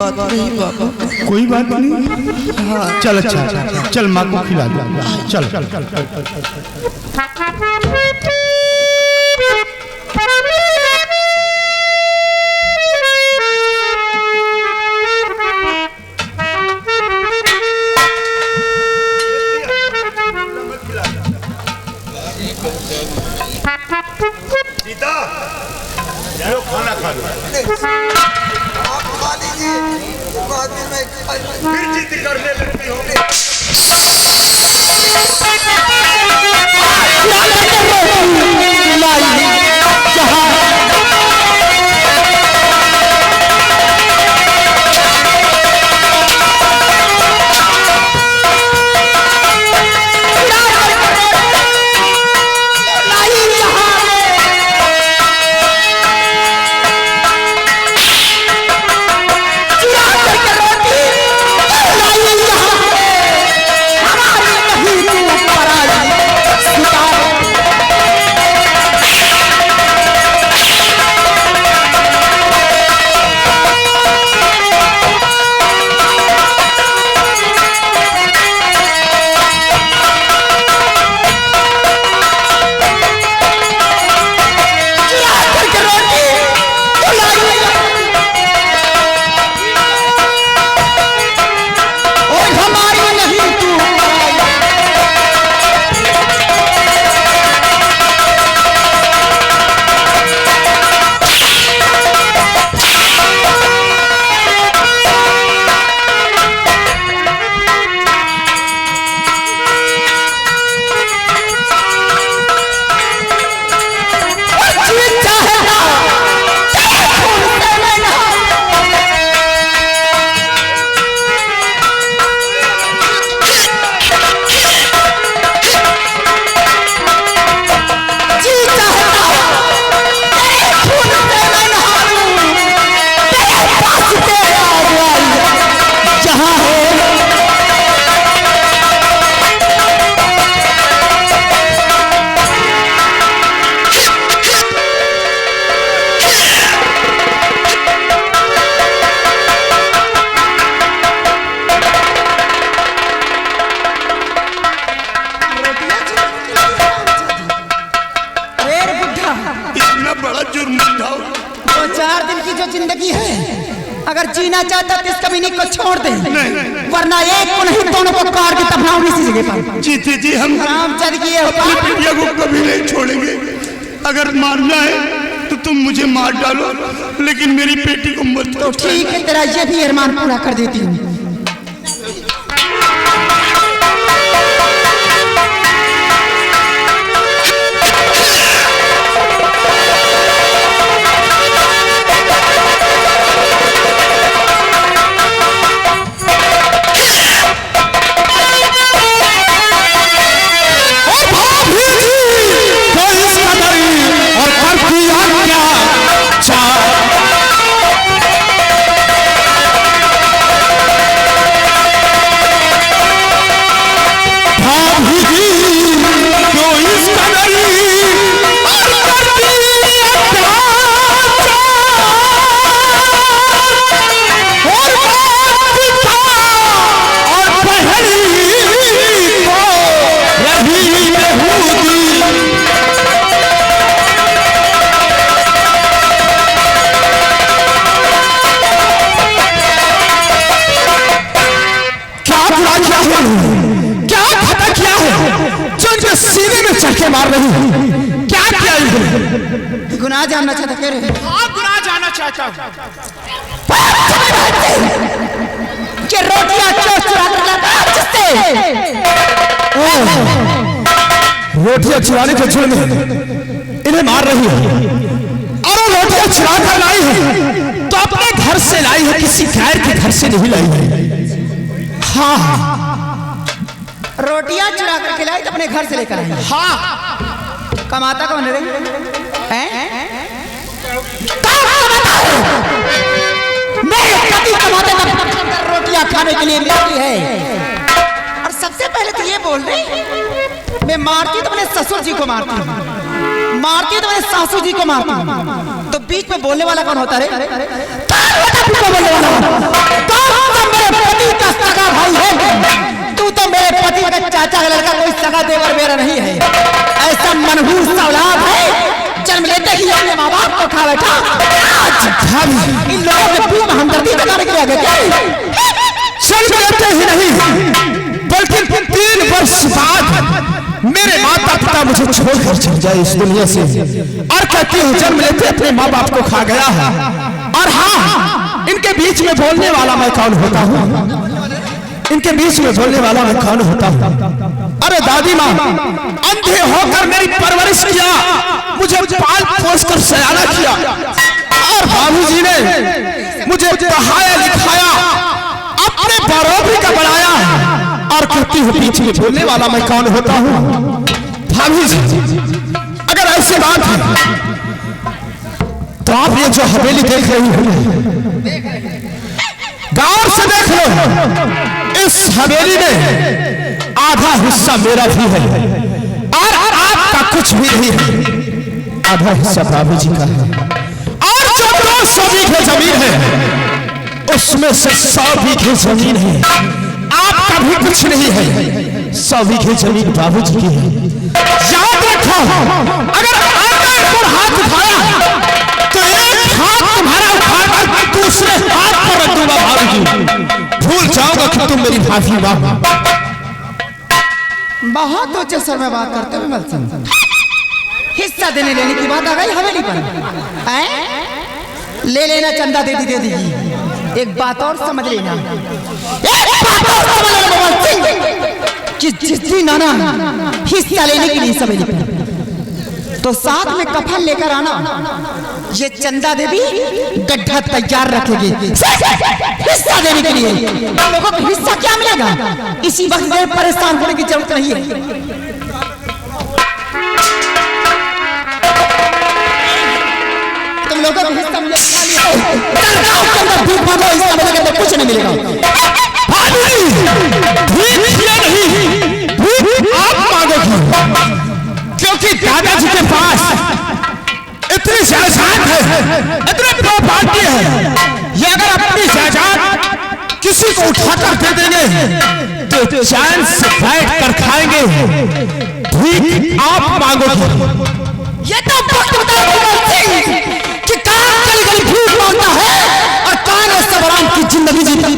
नहीं बाबा, कोई बात नहीं। हाँ चल, अच्छा चल, माँ को खिला दे। चल चल चल सीता, चलो खाना खा लो। आप खा लीजिए, बाद में मैं फिर जिद करने लगती हो। जिंदगी है, अगर जीना चाहता तो इस कमीनी को छोड़ दे, वरना एक को नहीं दोनों को काट के तपनाओ इसी जगह पर। जी जी जी, हम अपनी बेटिया को कभी नहीं छोड़ेंगे। अगर मारना है तो तुम मुझे मार डालो, लेकिन मेरी बेटी को मत। तो ठीक है, तेरा ये भी अरमान पूरा कर देती हूँ। मार रही है क्या किया इन्होंने? गुनाह जानना चाहता कह रहे? हाँ, गुनाह जानना चाहता हूँ कि रोटियां चोर चुरा कर लाता है जिससे रोटियां चुराने के जुर्म में इन्हें मार रही है, और रोटियां चुरा कर लाई है तो अपने घर से लाई है, किसी गैर के घर से नहीं लाई है। हाँ, रोटियां चुरा कर खिलाई तो अपने घर से लेकर आई। हाँ, कमाता कौन है? रोटियां खाने के लिए मिलती है। और सबसे पहले तो ये बोल रही, मैं मारती तो अपने ससुर जी को मारती हूँ, मारती तो अपने सासू जी को मारती हूँ, तो तो बीच में बोलने वाला कौन होता है? बोलने वाला तो मेरे पति का सगा भाई है, तू तो मेरे पति का चाचा का लड़का, कोई सगा देवर मेरा नहीं है। ऐसा मनहूस सा औलाद है, जन्म लेते ही अपने माँ बाप को खा बैठा। इन लोगों के बीच में हमदर्दी दिखाने के लिए आ गए। जन्म लेते ही नहीं बल्कि 3 वर्ष बाद मेरे माता पिता मुझे छोड़कर चल जाए इस दुनिया से, और कहती हूँ जन्म लेते अपने माँ बाप को खा गया है। और हाँ, इनके बीच में बोलने वाला मैं कौन होता हूँ? इनके बीच में बोलने वाला मैं कौन होता हूँ? अरे दादी माँ अंधे होकर मेरी परवरिश किया, मुझे पाल पोस कर सयाना किया, और बाबूजी ने मुझे पढ़ाया लिखाया, अपने बरोबरी का बढ़ाया। और कहती हूँ बीच में बोलने वाला मैं कौन होता हूँ? भाभी जी अगर ऐसी बात है तो आप ये जो हवेली देख रही हो, गौर से देख लो, इस हवेली में आधा हिस्सा मेरा भी है और आपका कुछ भी नहीं है, आधा हिस्सा बाबू जी का है। और जो 200 बीघे जमीन है उसमें से 100 बीघे जमीन है, आपका भी कुछ नहीं है, 100 बीघे जमीन बाबू जी की है। याद रखो, अगर आपने ऊपर हाथ उठाया तो एक हाथ तुम्हारा उठाकर दूसरे हाथ पर रख दूंगा बाबू जी, भूल जाओगे कि तुम मेरी भाभी हो। बहुत ऊंचे स्वर में बात करते हुए मलसन, हिस्सा देने लेने की बात आ गई हवेली पर। ले लेना, चंदा दे दी। एक बात और समझ लेना, कि जिस दिन आना हिस्सा लेने के लिए हवेली पर, तो साथ में कफन लेकर आना। ये चंदा देवी गड्ढा तैयार रखेगी हिस्सा देने के लिए। लोगों को हिस्सा क्या मिलेगा, इसी वक्त में परेशान होने की जरूरत नहीं है। तुम लोगों को हिस्सा मिलेगा, कुछ नहीं मिलेगा। आप मांगोगी क्योंकि दादाजी के पास इतनी जायदाद है, इतनी प्रॉपर्टी है, ये अगर अपनी जायदाद किसी को उठाकर दे देंगे तो चैन से बैठ कर खाएंगे। ठीक आप मांगोगी। ये तो वक्त कि कहां गली गली भूख मांगता है और कहां सबराम की जिंदगी जीती।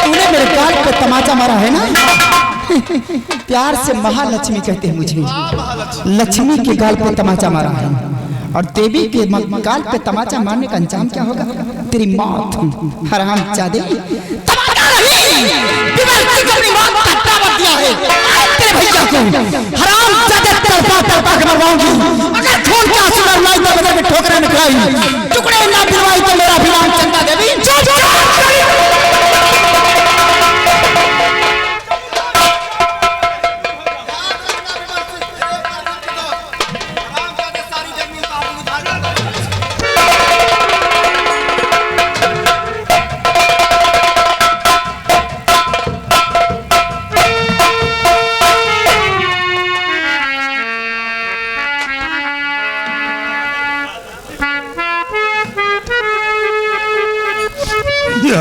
तूने मेरे गाल पे तमाचा मारा है ना, प्यार से महालक्ष्मी कहते हैं मुझे। लक्ष्मी के गाल पे तमाचा मारा है, और देवी के गाल पे तमाचा मारने का अंजाम क्या होगा? तेरी मौत। हरामजादे, तमाचा नहीं, विमल की मौत का दावा दिया है तेरे भैया को। हरामजादे तड़पा तड़पा के मरवाऊंगी। अगर खून के आंसू रुलाई तो बदले में ठोकरें निकलाई, टुकड़े ना दिलवाई तो मेरा अभिमान चंदा देवी।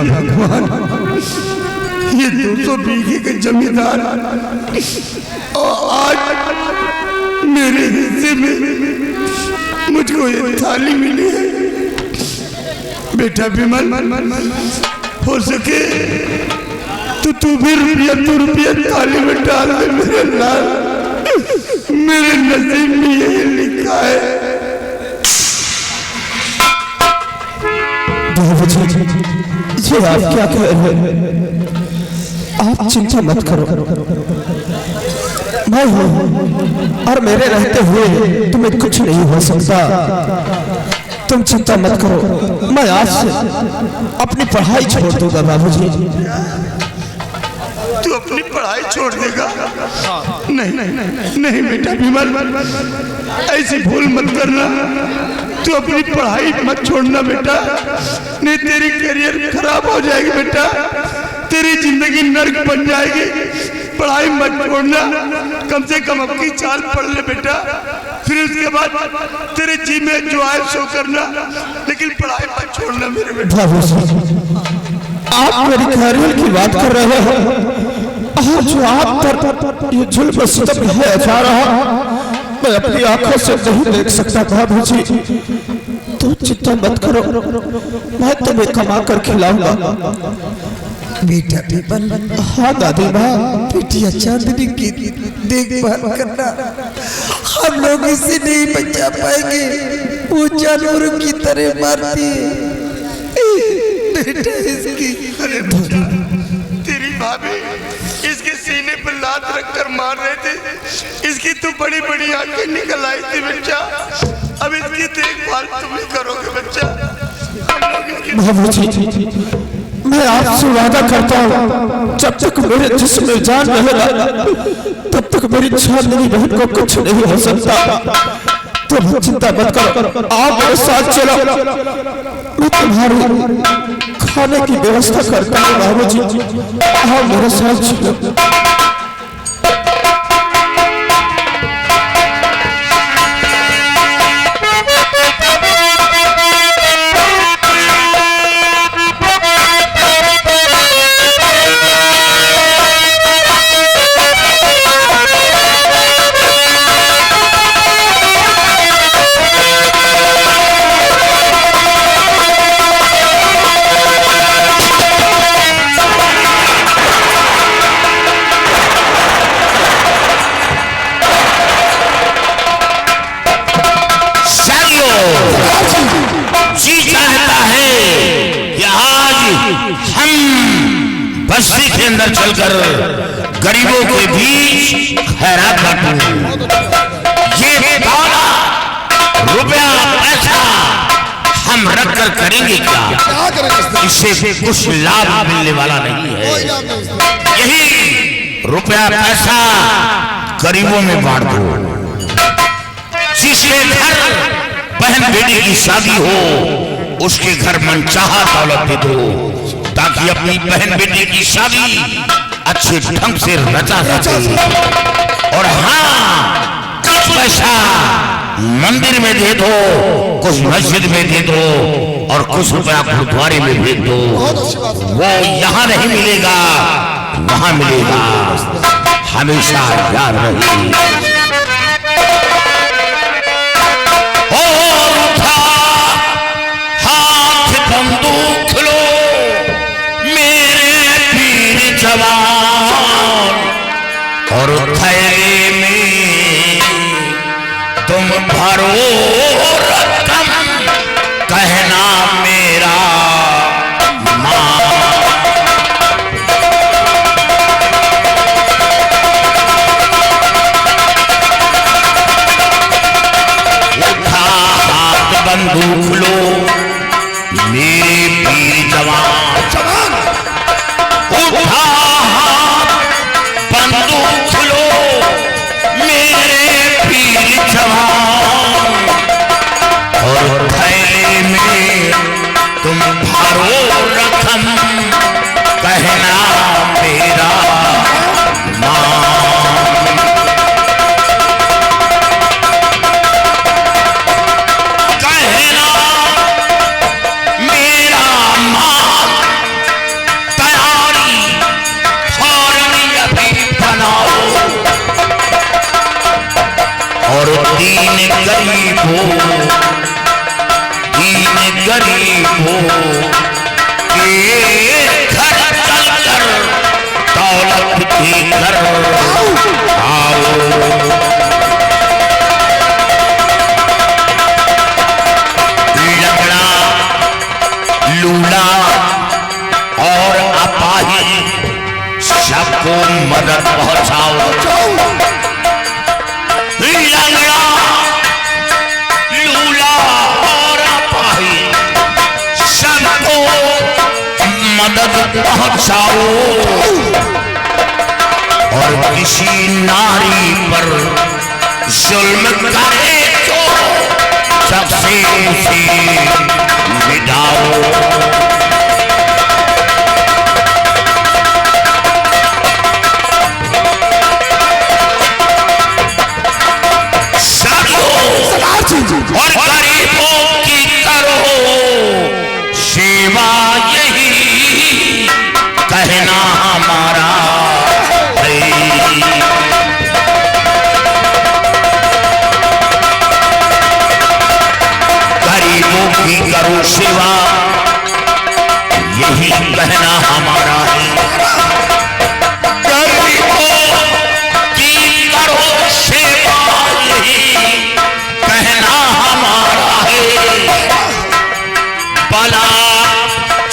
भगवान, ये 200 बीघे के जमींदार और आज मेरे हिस्से में मुझको ये थाली मिली है। बेटा विमल, हो सके तो तू भी रुपया थाली में डाल दे मेरे लाल, मेरे नसीब में यही लिखा है। ये आप क्या कह रहे हैं? आप चिंता मत करो, मैं हूँ और मेरे रहते हुए तुम्हें कुछ नहीं हो सकता। तुम चिंता मत करो, मैं आज से अपनी पढ़ाई छोड़ दूंगा बाबूजी। तू अपनी पढ़ाई छोड़ देगा? नहीं नहीं नहीं बेटा विमल, ऐसी भूल मत करना। तू अपनी पढ़ाई मत छोड़ना बेटा, नहीं तेरी करियर खराब हो जाएगी बेटा, तेरी जिंदगी नर्क बन जाएगी। पढ़ाई मत छोड़ना, कम से कम अपनी चाल पढ़ ले बेटा, फिर उसके बाद तेरे जी में जो आए सो करना, लेकिन पढ़ाई मत छोड़ना मेरे बेटा। आप मेरी खैरियत की बात कर रहे हो और जो आप पर ये जुल्म सितम है जा रहा, मैं अपनी आंखों से नहीं देख सकता बाबूजी। तुम चिंता मत करो, मैं तुम्हें कमा कर खिलाऊंगा। बेटा पीपल, हाँ दादी माँ, बिटिया चांदनी की देखभाल करना। हम लोग इसे नहीं बचा पाएंगे, वो जानवरों की तरह मारती है बेटा इसकी। तेरी भाभी इसके सीने पर लात रखकर मार रहे थे, इसकी तो बड़ी बड़ी आंखें निकल आई थी बच्चा। अब इसकी देखभाल तुम ही करोगे बच्चा। बाबूजी मैं आपसे वादा करता हूँ, जब तक मेरे जिस्म में जान रहेगा तब तक मेरी चांदनी बहन को कुछ नहीं हो सकता। तुम चिंता मत करो, आप मेरे साथ चलो, मैं तुम्हारी खाने की व्यवस्था करता हूँ बाबूजी। आप मेरे साथ चलो। बस्ती के अंदर चलकर गरीबों के बीच खैरात बांटूं। ये दौलत, रुपया, पैसा हम रख कर करेंगे क्या? इससे कुछ लाभ मिलने वाला नहीं है। यही रुपया पैसा गरीबों में बांट दो। जिसके घर बहन बेटी की शादी हो उसके घर मनचाहा दौलत दे दो, ताकि अपनी बहन बेटी की शादी अच्छे ढंग से रचा सके। और हाँ, कुछ पैसा मंदिर में दे दो, कुछ मस्जिद में दे दो और कुछ रुपया गुरुद्वारे में भेज दो। वो यहाँ नहीं मिलेगा, वहां मिलेगा, हमेशा याद रहे। बंदूक लो मेरे पीर जवान, और थैले में तुम भरो रकम, कहना मेरा मां। उठा हाथ बंदूक लो मेरे पीर जवान, उठा बंदूक लो मेरे पीर जवान, और थैले में तुम भरो रकम, कहना मेरा मां। और दीन गरीब हो, दीन गरीब हो के घर चलकर दौलत देकर आओ। लंगड़ा, लूला और अपाहिज सबको मदद पहुंचाओ। लंगड़ा, लूला और अपाहिज सबको मदद पहुंचाओ। और किसी नारी पर जुल्म करे तो सबसे मिटाओ। कहना हमारा है। गरीबों की करो सेवा यही कहना हमारा है। बला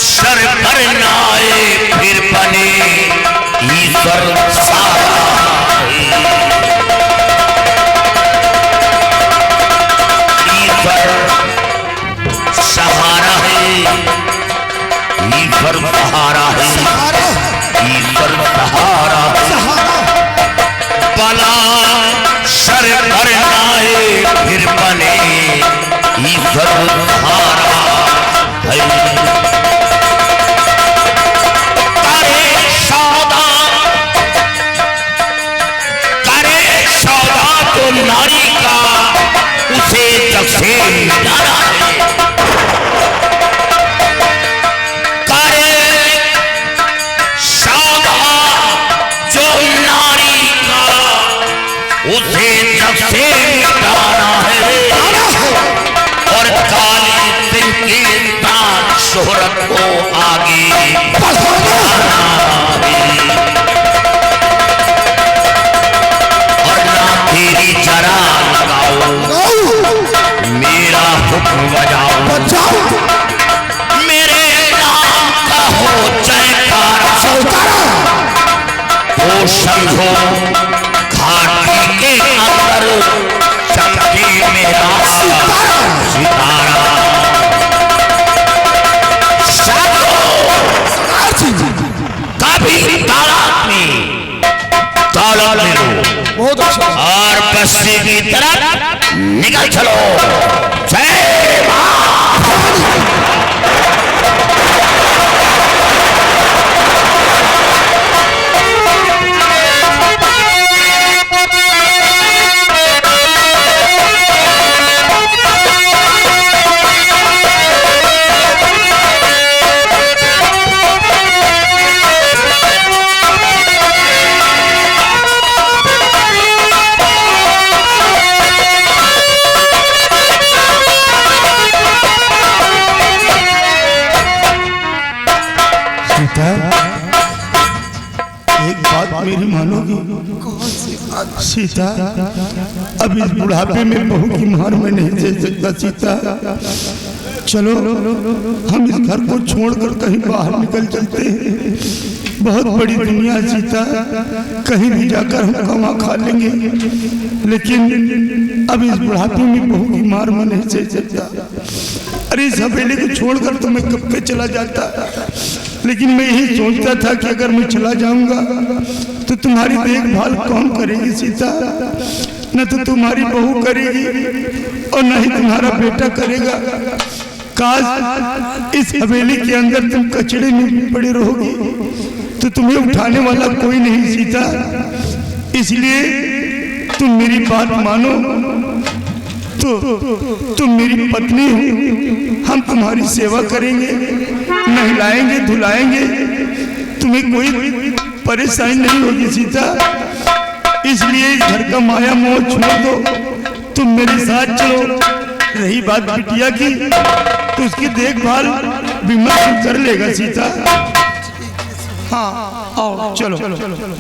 सर पर न आए फिर बने ईश्वर सहारा है। ईश्वर सहारा है। ईश्वर सहारा है। ईश्वर सहारा है। बला सर पर न आए फिर बने ईश्वर सहारा है। नारी का उसे जग से मिटाना है। करे सौदा जो नारी का उसे जग से मिटाना है। और काली दिन की तान शोहरत को आगे बढ़ाना है। तेरी जरा लगाओ मेरा हुक्म बजाओ। मेरे नाम का हो जयकारा तो समझो घाटी के अंदर चमके मेरा सितारा। कभी तालाब में ताला ले लो और बस्ती की तरफ निकल चलो। जय मां। एक बात मेरी मानोगी सीता? अब इस बुढ़ापे में बहू की मार में नहीं दे सकता सीता। चलो हम इस घर को छोड़कर कहीं बाहर निकल चलते हैं। बहुत बड़ी दुनिया है सीता, कहीं भी जाकर हम कमा खा लेंगे। लेकिन अब इस बुढ़ापे में बहू की मार में नहीं सह सकता। अरे इस हवेली को छोड़कर तो मैं कब के चला जाता, लेकिन मैं यही सोचता था कि अगर मैं चला जाऊंगा तो तुम्हारी देखभाल कौन करेगी सीता? न तो तुम्हारी बहू करेगी और न ही तुम्हारा बेटा करेगा। काश इस हवेली के अंदर तुम कचड़े में पड़े रहोगी तो तुम्हें उठाने वाला कोई नहीं सीता। इसलिए तुम मेरी बात मानो, तो तुम मेरी पत्नी हो, हम तुम्हारी सेवा करेंगे, नहलाएंगे धुलाएंगे, तुम्हें कोई परेशानी नहीं होगी सीता। इसलिए इस घर का माया मोह छोड़ दो, तुम मेरे साथ चलो। रही बात बिटिया की तो उसकी देखभाल विमल कर लेगा सीता। हाँ आओ चलो, चलो, चलो, चलो।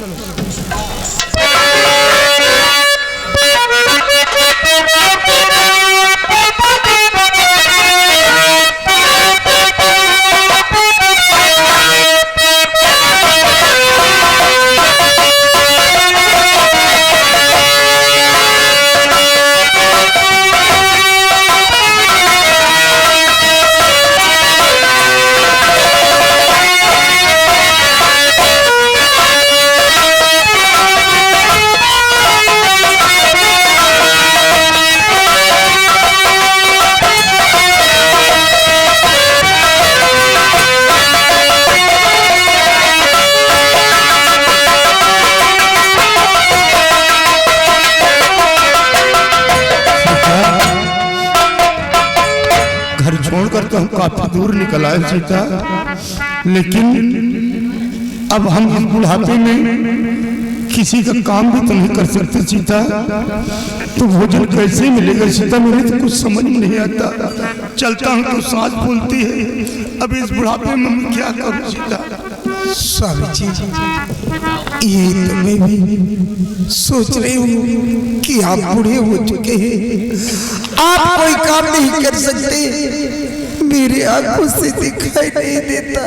छोड़कर तो हम काफी दूर निकल आए सीता, लेकिन अब हम इस बुढ़ापे में किसी का काम भी तो नहीं कर सकते सीता। तो भोजन कैसे मिलेगा सीता? मुझे तो कुछ समझ में नहीं आता। चलता हूँ तो सांस फूलती है। अब इस बुढ़ापे में मैं क्या करूँ सीता? स्वामी जी, यही तो मैं भी सोच रही हूँ कि आप बूढ़े हो चुके हैं, आप कोई काम नहीं कर सकते, मेरी आंखों से दिखाई नहीं देता,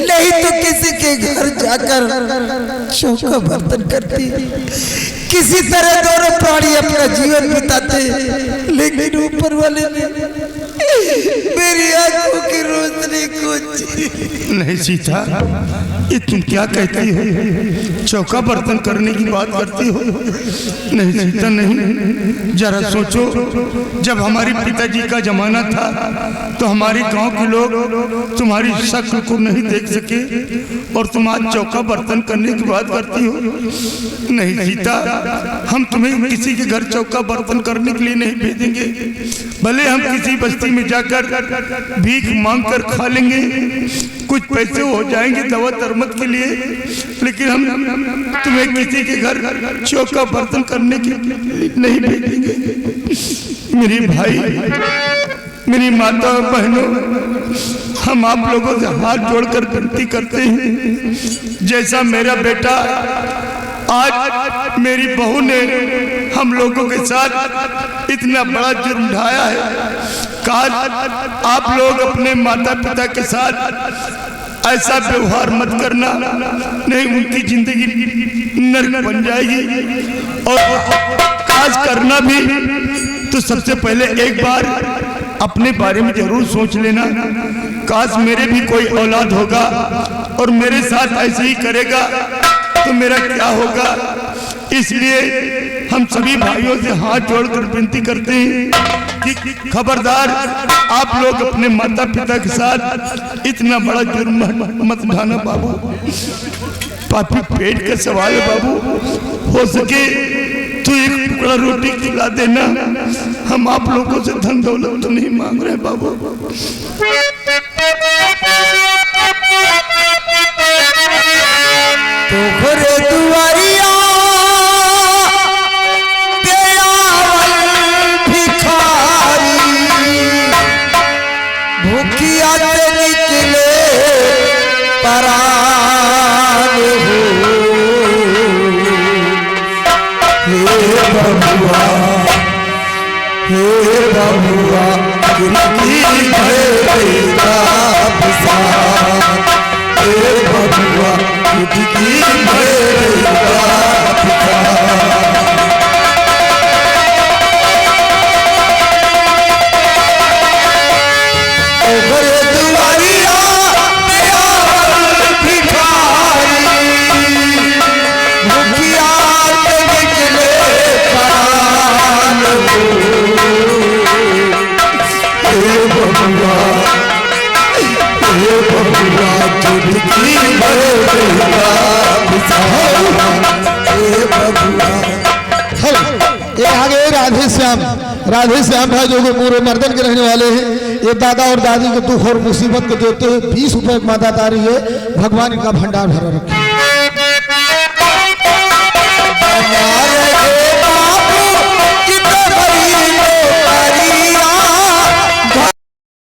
नहीं तो किसी के घर जाकर चौका बर्तन करती, किसी तरह दोनों प्राणी अपना जीवन बिताते, लेकिन ऊपर वाले ने मेरी आंखों की रोशनी को नहीं सीता, ये तुम क्या कहती हो? चौका बर्तन करने की बात करती हो? नहीं सीता नहीं, जरा सोचो, जब हमारे पिताजी का जमाना था तो हमारे गांव के लोग तुम्हारी शक्ल को नहीं देख सके और तुम आज चौका बर्तन करने की बात करती हो? नहीं सीता, हम तुम्हें किसी के घर चौका बर्तन करने के लिए नहीं भेजेंगे, भले हम किसी बस्ती में जाकर भीख मांग कर खा लेंगे, कुछ पैसे हो जाएंगे दवा तरमत के लिए, लेकिन हम तुम्हें किसी के घर चौका बर्तन करने के लिए नहीं भेजेंगे। मेरी भाई, मेरी माता और बहनों, हम आप लोगों से हाथ जोड़कर विनती करते हैं, जैसा मेरा बेटा आज मेरी बहू ने हम लोगों के साथ इतना बड़ा जुर्म ढाया है, काश आप लोग अपने माता पिता के साथ ऐसा व्यवहार मत करना, नहीं उनकी जिंदगी नरक बन जाएगी। और काश करना भी तो सबसे पहले एक बार अपने बारे में जरूर सोच लेना, काश मेरे भी कोई औलाद होगा और मेरे साथ ऐसे ही करेगा तो मेरा क्या होगा। इसलिए हम सभी भाइयों से हाथ जोड़कर विनती करते हैं कि खबरदार आप लोग अपने माता पिता के साथ इतना बड़ा जुर्म मत ढाना बाबू, पापी पेट का सवाल है बाबू, हो सके तो एक टुकड़ा रोटी खिला देना, हम आप लोगों से धन दौलत तो नहीं मांग रहे बाबू। तो घरे दुआरिया भिखारी, भूखिया ते निकले परान हो, हे बबुआ, हे बबुआ, जिनकी भैया बसा, हे बबुआ, जिनकी भैया बसा। राधे श्याम भाई जो पूरे मर्दन के रहने वाले हैं, ये दादा और दादी को दुख और मुसीबत को देते हुए 20 रुपए माता तारी है, भगवान इनका भंडार भरा रखे।